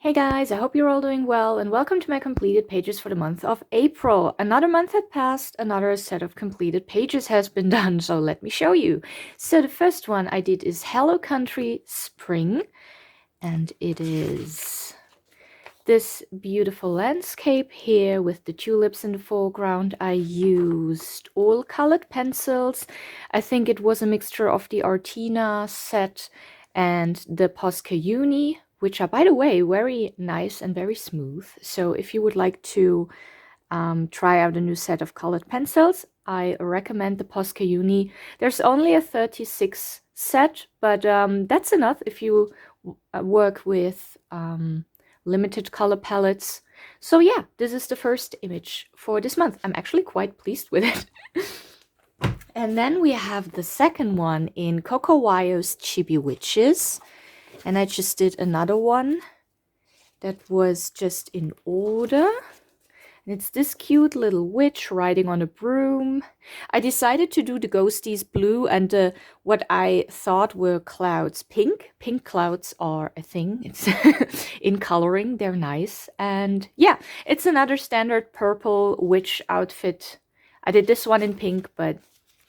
Hey guys, I hope you're all doing well and welcome to my completed pages for the month of April. Another month had passed, another set of completed pages has been done, so let me show you. So the first one I did is Hello Country Spring, and it is this beautiful landscape here with the tulips in the foreground. I used all colored pencils. I think it was a mixture of the Artina set and the Posca Uni, which are, by the way, very nice and very smooth. So if you would like to try out a new set of colored pencils, I recommend the Posca Uni. There's only a 36 set, but that's enough if you work with limited color palettes. So yeah, this is the first image for this month. I'm actually quite pleased with it. And then we have the second one in Coco Wyo's Chibi Witches. And I just did another one that was just in order. And it's this cute little witch riding on a broom. I decided to do the ghosties blue and what I thought were clouds pink. Pink clouds are a thing. It's in coloring. They're nice. And yeah, it's another standard purple witch outfit. I did this one in pink, but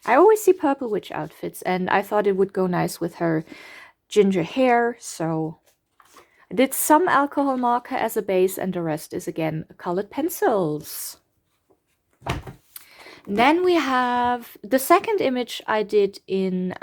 I always see purple witch outfits. And I thought it would go nice with her ginger hair. So I did some alcohol marker as a base, and the rest is again colored pencils. Then we have the second image I did in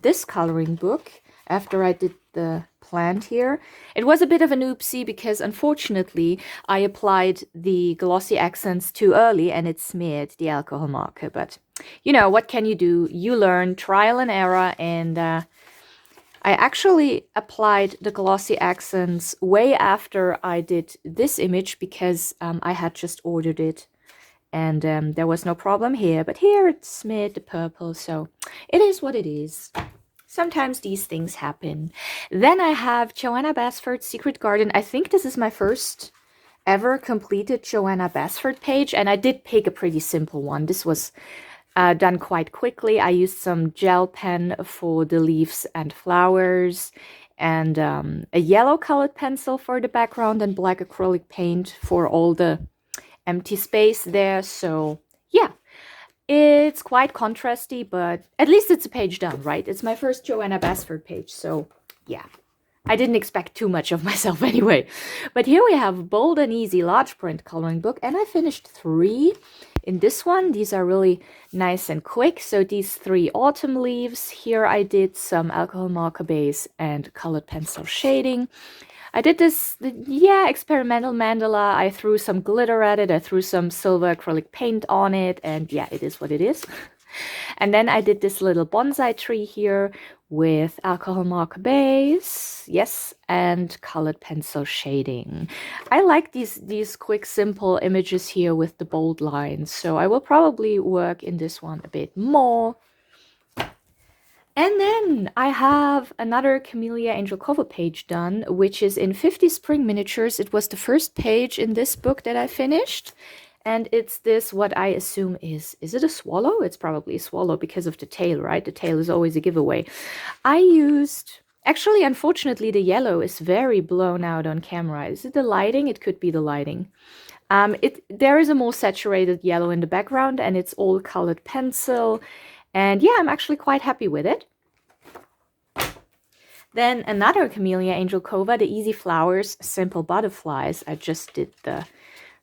this coloring book after I did the plant here. It was a bit of an oopsie because unfortunately I applied the glossy accents too early and it smeared the alcohol marker. But you know, what can you do? You learn, trial and error, and I actually applied the glossy accents way after I did this image because I had just ordered it and there was no problem here. But here it smeared the purple, so it is what it is. Sometimes these things happen. Then I have Joanna Basford's Secret Garden. I think this is my first ever completed Joanna Basford page, and I did pick a pretty simple one. This was done quite quickly. I used some gel pen for the leaves and flowers and a yellow colored pencil for the background and black acrylic paint for all the empty space there. So yeah, it's quite contrasty, but at least it's a page done, right? It's my first Joanna Basford page, so yeah. I didn't expect too much of myself anyway. But here we have Bold and Easy large print coloring book, and I finished 3 in this one. These are really nice and quick. So these 3 autumn leaves. Here I did some alcohol marker base and colored pencil shading. I did this, experimental mandala. I threw some glitter at it. I threw some silver acrylic paint on it, and yeah, it is what it is. And then I did this little bonsai tree here with alcohol marker base, yes, and colored pencil shading. I like these quick, simple images here with the bold lines, so I will probably work in this one a bit more. And then I have another Camellia Angel cover page done, which is in 50 Spring Miniatures. It was the first page in this book that I finished. And it's this, what I assume is it a swallow? It's probably a swallow because of the tail, right? The tail is always a giveaway. I used, actually, unfortunately, the yellow is very blown out on camera. Is it the lighting? It could be the lighting. There is a more saturated yellow in the background, and it's all colored pencil. And yeah, I'm actually quite happy with it. Then another Camellia Angel Cova, the Easy Flowers, Simple Butterflies. I just did the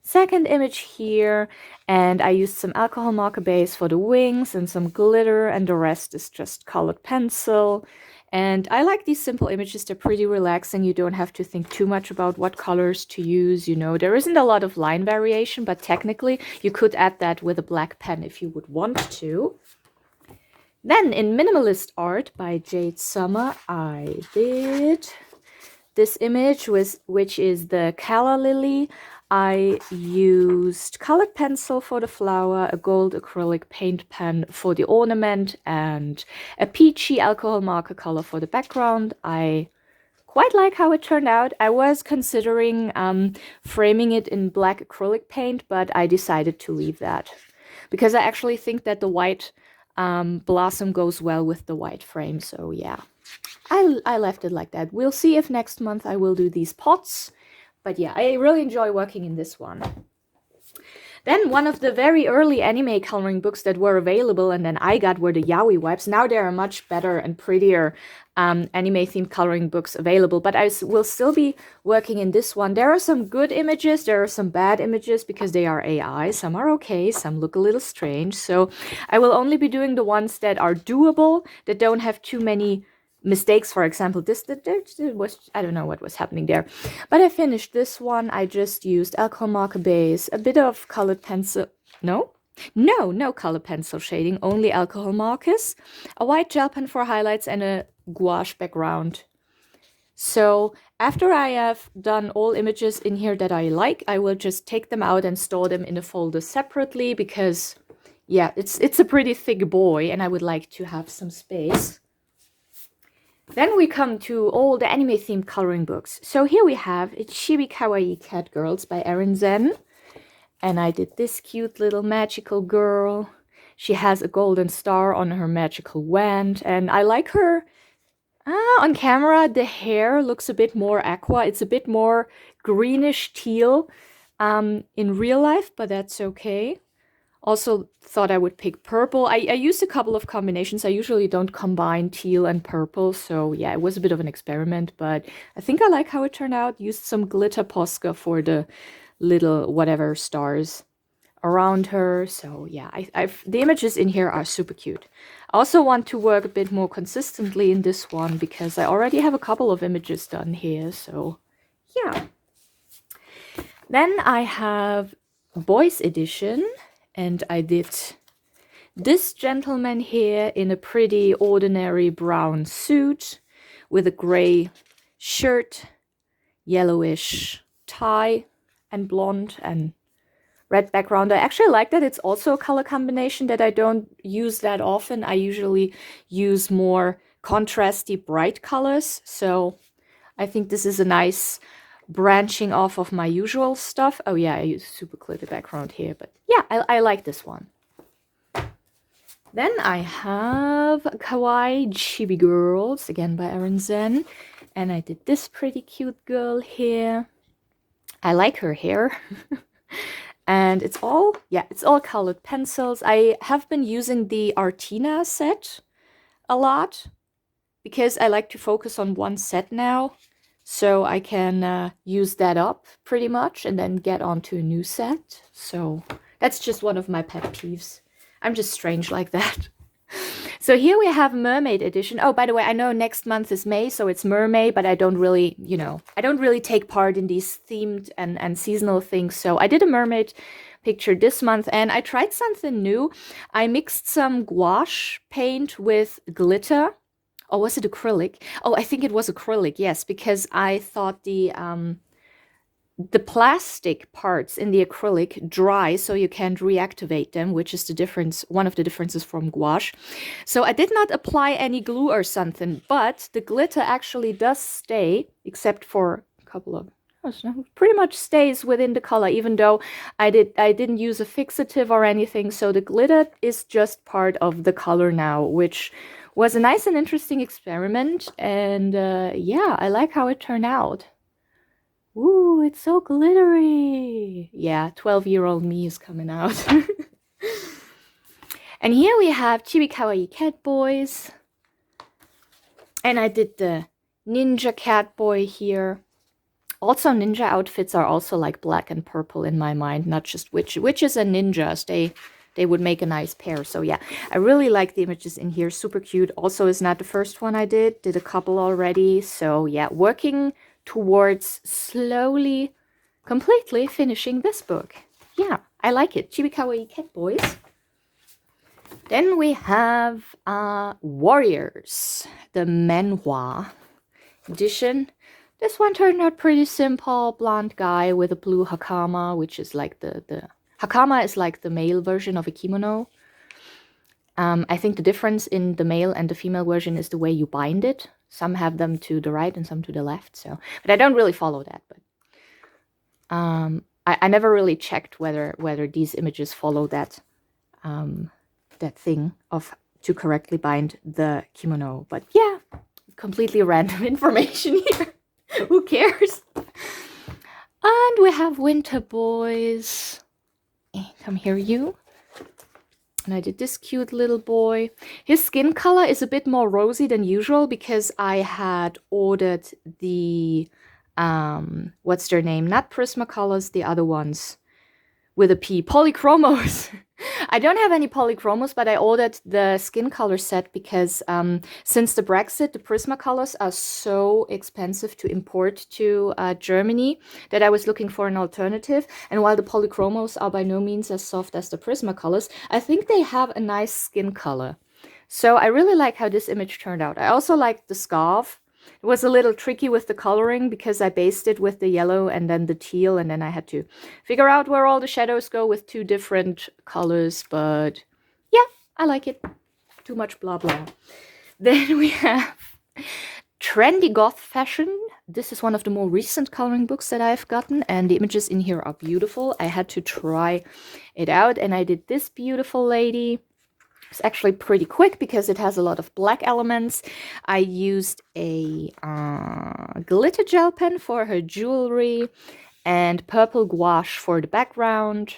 second image here, and I used some alcohol marker base for the wings and some glitter, and the rest is just colored pencil. And I like these simple images. They're pretty relaxing. You don't have to think too much about what colors to use. You know, there isn't a lot of line variation, but technically you could add that with a black pen if you would want to. Then in Minimalist Art by Jade Summer, I did this image, which is the Calla Lily. I used colored pencil for the flower, a gold acrylic paint pen for the ornament, and a peachy alcohol marker color for the background. I quite like how it turned out. I was considering framing it in black acrylic paint, but I decided to leave that because I actually think that the white blossom goes well with the white frame. So yeah, I left it like that. We'll see if next month I will do these pots. But yeah, I really enjoy working in this one. Then one of the very early anime coloring books that were available and then I got were the Yaoi webs. Now there are much better and prettier anime-themed coloring books available, but I will still be working in this one. There are some good images, there are some bad images because they are AI. Some are okay, some look a little strange. So I will only be doing the ones that are doable, that don't have too many mistakes. For example, this was, I don't know what was happening there, but I finished this one. I just used alcohol marker base, a bit of colored pencil, no color pencil shading, only alcohol markers, a white gel pen for highlights, and a gouache background. So after I have done all images in here that I like, I will just take them out and store them in a folder separately because yeah, it's a pretty thick boy and I would like to have some space. Then we come to all the anime-themed coloring books. So here we have Chibi Kawaii Cat Girls by Aeryn Zen. And I did this cute little magical girl. She has a golden star on her magical wand. And I like her. On camera, the hair looks a bit more aqua. It's a bit more greenish teal in real life, but that's okay. Also thought I would pick purple. I used a couple of combinations. I usually don't combine teal and purple. So yeah, it was a bit of an experiment, but I think I like how it turned out. Used some glitter Posca for the little whatever stars around her. So yeah, the images in here are super cute. I also want to work a bit more consistently in this one because I already have a couple of images done here. So yeah. Then I have Boys Edition. And I did this gentleman here in a pretty ordinary brown suit with a gray shirt, yellowish tie, and blonde and red background. I actually like that it's also a color combination that I don't use that often. I usually use more contrasty, bright colors. So I think this is a nice branching off of my usual stuff. Oh yeah, I use super glitter background here, but yeah, I like this one. Then I have Kawaii Chibi Girls, again by Aeryn Zen. And I did this pretty cute girl here. I like her hair. And it's all colored pencils. I have been using the Artina set a lot because I like to focus on one set now. So I can use that up pretty much and then get onto a new set. So that's just one of my pet peeves. I'm just strange like that. So here we have Mermaid Edition. Oh, by the way, I know next month is May, so it's Mermaid, but I don't really, I don't really take part in these themed and seasonal things. So I did a mermaid picture this month and I tried something new. I mixed some gouache paint with glitter. Or was it acrylic? Oh, I think it was acrylic, yes, because I thought the plastic parts in the acrylic dry, so you can't reactivate them, which is the difference, one of the differences from gouache. So I did not apply any glue or something, but the glitter actually does stay, except for a couple of, pretty much stays within the color, even though I didn't use a fixative or anything. So the glitter is just part of the color now, which was a nice and interesting experiment, and yeah, I like how it turned out. Ooh, it's so glittery! Yeah, 12-year-old me is coming out. And here we have Chibi Kawaii Cat Boys. And I did the ninja cat boy here. Also, ninja outfits are also like black and purple in my mind, not just witches and ninjas. They would make a nice pair. So yeah, I really like the images in here. Super cute. Also, is not the first one I did. Did a couple already. So yeah, working towards slowly, completely finishing this book. Yeah, I like it. Chibi Kawaii Cat Boys. Then we have Warriors, the manhwa edition. This one turned out pretty simple. Blonde guy with a blue hakama, which is like the hakama is like the male version of a kimono. I think the difference in the male and the female version is the way you bind it. Some have them to the right and some to the left. So, but I don't really follow that. But I never really checked whether these images follow that that thing of to correctly bind the kimono. But yeah, completely random information here. Who cares? we have Winter Boys. Come here, you. And I did this cute little boy. His skin color is a bit more rosy than usual because I had ordered the, what's their name? Not Prismacolors, the other ones with a P. Polychromos. I don't have any Polychromos, but I ordered the skin color set because since the Brexit, the Prismacolors are so expensive to import to Germany that I was looking for an alternative. And while the Polychromos are by no means as soft as the Prismacolors, I think they have a nice skin color. So I really like how this image turned out. I also like the scarf. It was a little tricky with the coloring because I based it with the yellow and then the teal, and then I had to figure out where all the shadows go with 2 different colors, but yeah, I like it. Too much blah blah. Then we have Trendy Goth Fashion. This is one of the more recent coloring books that I've gotten, and the images in here are beautiful. I had to try it out, and I did this beautiful lady. It's actually pretty quick because it has a lot of black elements. I used a glitter gel pen for her jewelry and purple gouache for the background.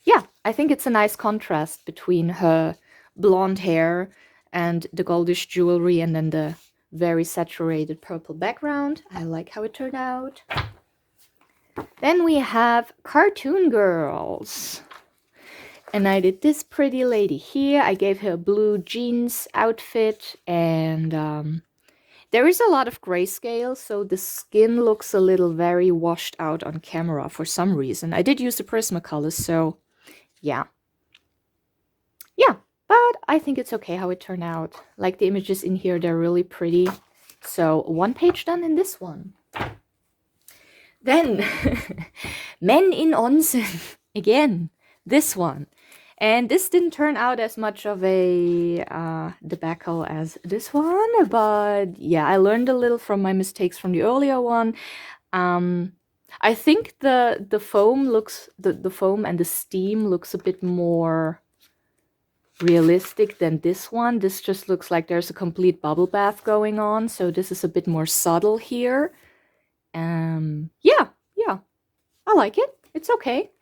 Yeah, I think it's a nice contrast between her blonde hair and the goldish jewelry and then the very saturated purple background. I like how it turned out. Then we have Cartoon Girls. And I did this pretty lady here. I gave her a blue jeans outfit, and there is a lot of grayscale, so the skin looks a little very washed out on camera for some reason. I did use the Prismacolors, so yeah. Yeah, but I think it's okay how it turned out. Like the images in here, they're really pretty. So 1 page done in this one. Then Men in Onsen. Again, this one. And this didn't turn out as much of a debacle as this one, but yeah, I learned a little from my mistakes from the earlier one. I think the foam looks, the foam and the steam looks a bit more realistic than this one. This just looks like there's a complete bubble bath going on, so this is a bit more subtle here. Yeah, I like it. It's okay.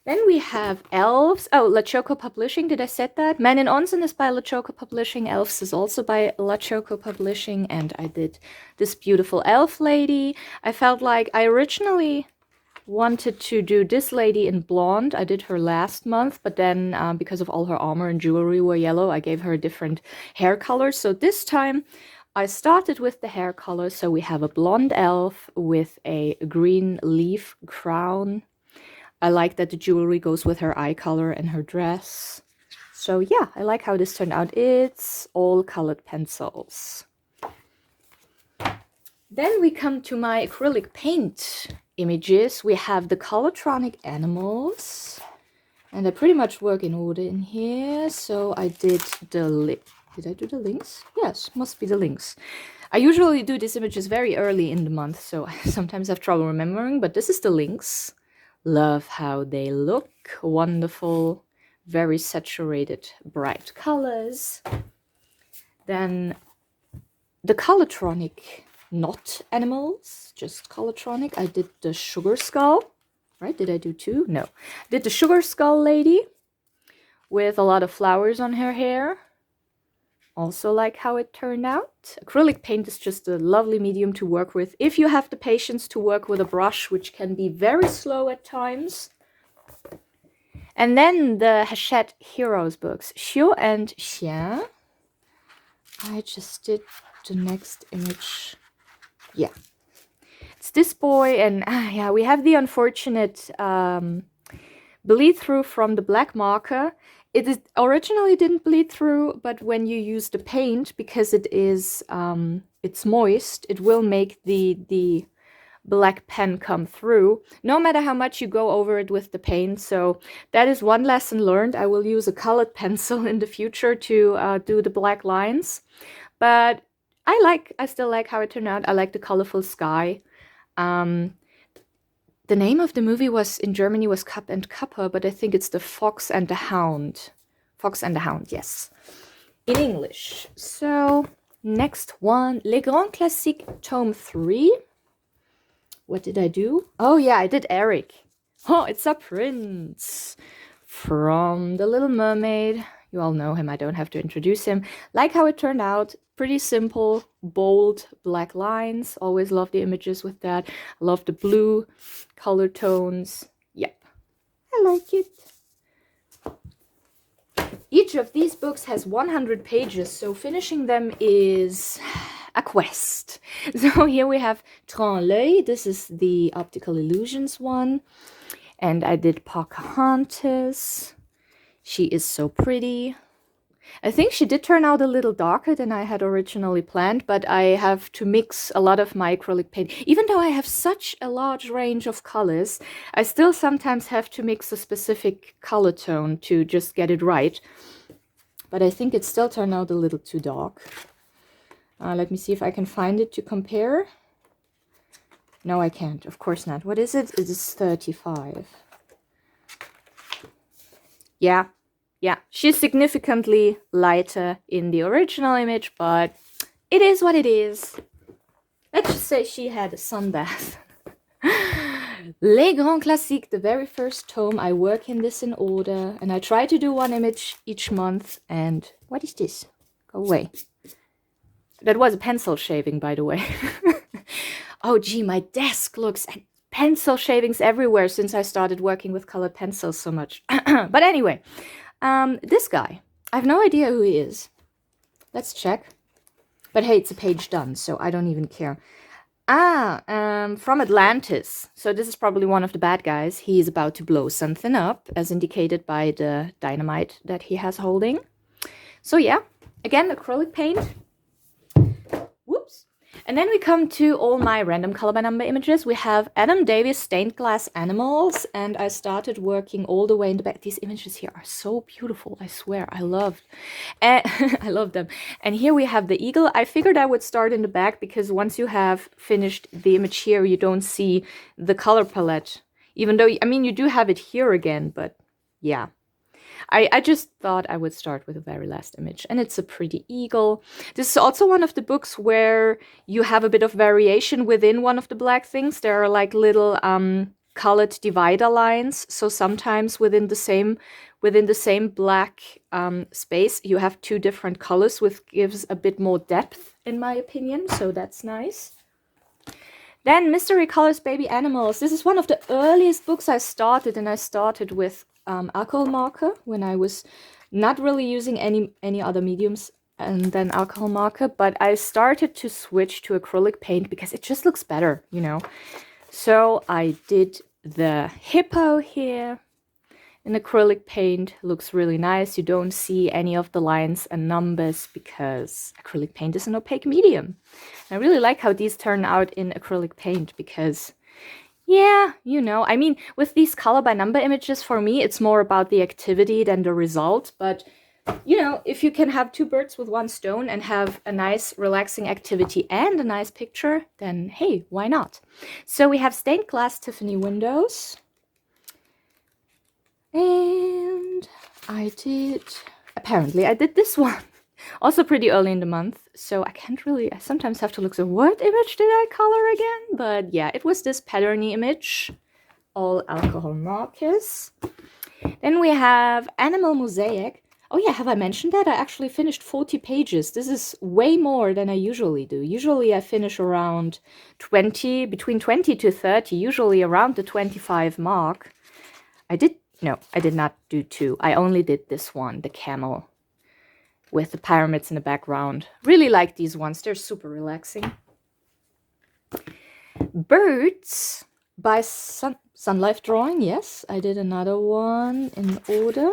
Then we have Elves. Oh, LaChoco Publishing. Did I say that? Man in Onsen is by LaChoco Publishing. Elves is also by LaChoco Publishing. And I did this beautiful elf lady. I felt like I originally wanted to do this lady in blonde. I did her last month, but then because of all her armor and jewelry were yellow, I gave her a different hair color. So this time I started with the hair color. So we have a blonde elf with a green leaf crown. I like that the jewelry goes with her eye color and her dress. So yeah, I like how this turned out. It's all colored pencils. Then we come to my acrylic paint images. We have the Colortronic animals. And I pretty much work in order in here. So I did the Did I do the links? Yes, must be the links. I usually do these images very early in the month, so I sometimes have trouble remembering, but this is the links. Love how they look. Wonderful, very saturated, bright colors. Then the Colortronic not animals, just Colortronic. I did the Sugar Skull, right? Did I do 2? No. Did the Sugar Skull lady with a lot of flowers on her hair. Also like how it turned out. Acrylic paint is just a lovely medium to work with if you have the patience to work with a brush, which can be very slow at times. And then the Hachette Heroes books, Xiu and Xian. I just did the next image. Yeah. It's this boy, and yeah, we have the unfortunate bleed through from the black marker. It originally didn't bleed through, but when you use the paint, because it is it's moist, it will make the black pen come through, no matter how much you go over it with the paint. So that is one lesson learned. I will use a colored pencil in the future to do the black lines. But I still like how it turned out. I like the colorful sky. The name of the movie was, in Germany, was Cup and Cupper, but I think it's The Fox and the Hound. Fox and the Hound, yes. In English. So, next one. Les Grands Classiques, Tome 3. what did I do? Oh yeah, I did Eric. Oh, it's a prince from The Little Mermaid. You all know him, I don't have to introduce him. Like how it turned out, pretty simple, bold, black lines. Always love the images with that. I love the blue color tones. Yep, I like it. Each of these books has 100 pages, so finishing them is a quest. So here we have Tran l'œil. This is the optical illusions one. And I did Pocahontas. She is so pretty. I think she did turn out a little darker than I had originally planned, but I have to mix a lot of my acrylic paint. Even though I have such a large range of colors, I still sometimes have to mix a specific color tone to just get it right. But I think it still turned out a little too dark. Let me see if I can find it to compare. No, I can't. Of course not. What is it? It is 35. Yeah. Yeah, she's significantly lighter in the original image, but it is what it is. Let's just say she had a sunbath. Les Grands Classiques, the very first tome. I work in this in order, and I try to do one image each month. And what is this? Go away. That was a pencil shaving, by the way. Oh, gee, my desk looks at pencil shavings everywhere since I started working with colored pencils so much. But anyway, this guy, I have no idea who he is. Let's check. But hey, it's a page done, so I don't even care. From Atlantis. So this is probably one of the bad guys. He is about to blow something up, as indicated by the dynamite that he has holding. So yeah, again, acrylic paint. Whoops. And then we come to all my random color by number images. We have Adam Davis stained glass animals, and I started working all the way in the back. These images here are so beautiful, I swear. I love them. And here we have the eagle. I figured I would start in the back because once you have finished the image here, you don't see the color palette. Even though, I mean, you do have it here again, but yeah. I just thought I would start with the very last image, and it's a pretty eagle. This is also one of the books where you have a bit of variation within one of the black things. There are like little colored divider lines, so sometimes within the same black space you have two different colors, which gives a bit more depth in my opinion, so that's nice. Then Mystery Colors Baby Animals. This is one of the earliest books I started, and I started with alcohol marker when I was not really using any other mediums and then alcohol marker, but I started to switch to acrylic paint because it just looks better, you know. So I did the hippo here in acrylic paint. Looks really nice. You don't see any of the lines and numbers because acrylic paint is an opaque medium. And I really like how these turn out in acrylic paint because yeah, you know, I mean, with these color by number images, for me, it's more about the activity than the result. But, you know, if you can have two birds with one stone and have a nice relaxing activity and a nice picture, then hey, why not? So we have stained glass Tiffany windows. And apparently I did this one. Also pretty early in the month, so I sometimes have to look, so what image did I color again? But yeah, it was this patterny image, all alcohol markers. Then we have Animal Mosaic. Oh yeah, have I mentioned that? I actually finished 40 pages. This is way more than I usually do. Usually I finish around between 20 to 30, usually around the 25 mark. I did not do two. I only did this one, the camel, with the pyramids in the background. Really like these ones. They're super relaxing. Birds by Sun Life Drawing. Yes, I did another one in order.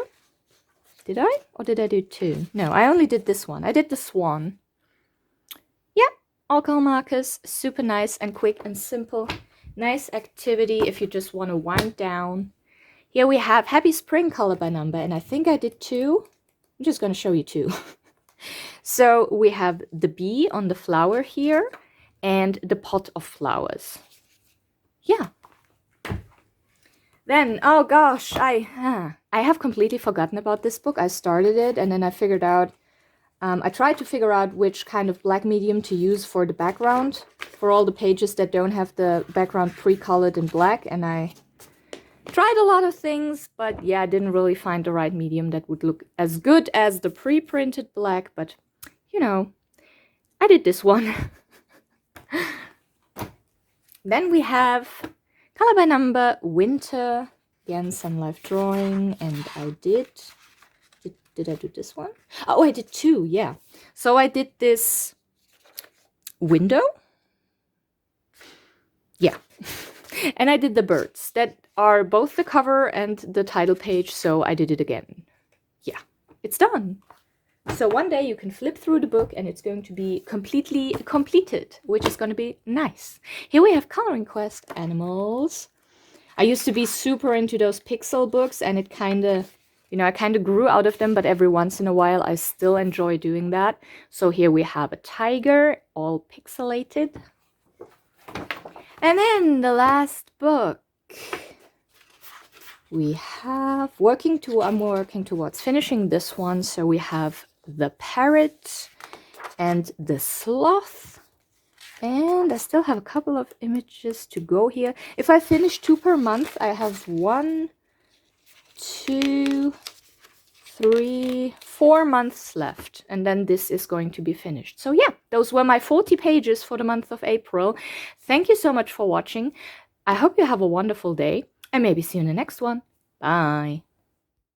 Did I? Or did I do two? No, I only did this one. I did the swan. Yeah, alcohol markers. Super nice and quick and simple. Nice activity if you just want to wind down. Here we have Happy Spring color by number, and I think I did two. I'm just going to show you two. So we have the bee on the flower here and the pot of flowers. Yeah. Then, oh gosh, I have completely forgotten about this book. I started it and then I figured out, I tried to figure out which kind of black medium to use for the background for all the pages that don't have the background pre-colored in black, and I tried a lot of things, but yeah, I didn't really find the right medium that would look as good as the pre-printed black, but you know, I did this one. Then we have color by number winter, again Sun Life drawing, and I did I do this one? Oh, I did two, yeah. So I did this window, yeah. And I did the birds that are both the cover and the title page, so I did it again. Yeah, it's done. So one day you can flip through the book and it's going to be completely completed, which is going to be nice. Here we have Coloring Quest animals. I used to be super into those pixel books, and it kind of, you know, I kind of grew out of them, but every once in a while I still enjoy doing that. So here we have a tiger, all pixelated. And then the last book, we have I'm working towards finishing this one. So we have the parrot and the sloth. And I still have a couple of images to go here. If I finish 2 per month, I have 1, 2, 3, 4 months left, and then this is going to be finished. So yeah, those were my 40 pages for the month of April. Thank you so much for watching. I hope you have a wonderful day, and maybe see you in the next one. Bye.